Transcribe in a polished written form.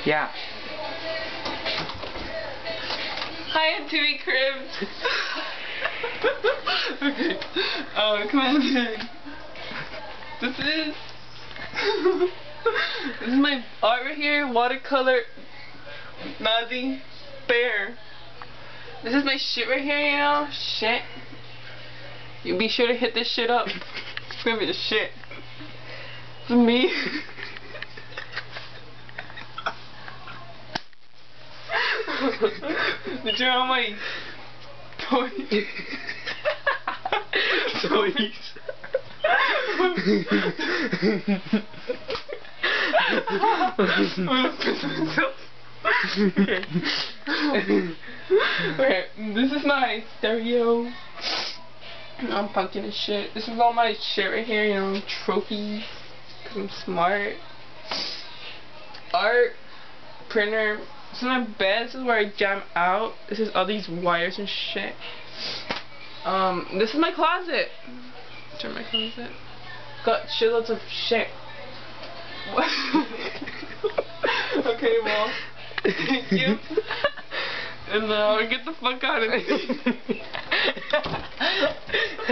Yeah. Hi, TV Cribs. Okay. Come on. This is my art right here. Watercolor Nazi bear. This is my shit right here, you know? Shit. You be sure to hit this shit up. It's gonna be the shit. It's me. Did you know my toys? Toys. Okay, this is my stereo. I'm pumpkin and shit. This is all my shit right here, you know, trophies. Cause I'm smart. Art, printer. This is my bed. This is where I jam out. This is all these wires and shit. This is my closet. Turn my closet. Got shitloads of shit. What? Okay, well, thank you. And get the fuck out of here.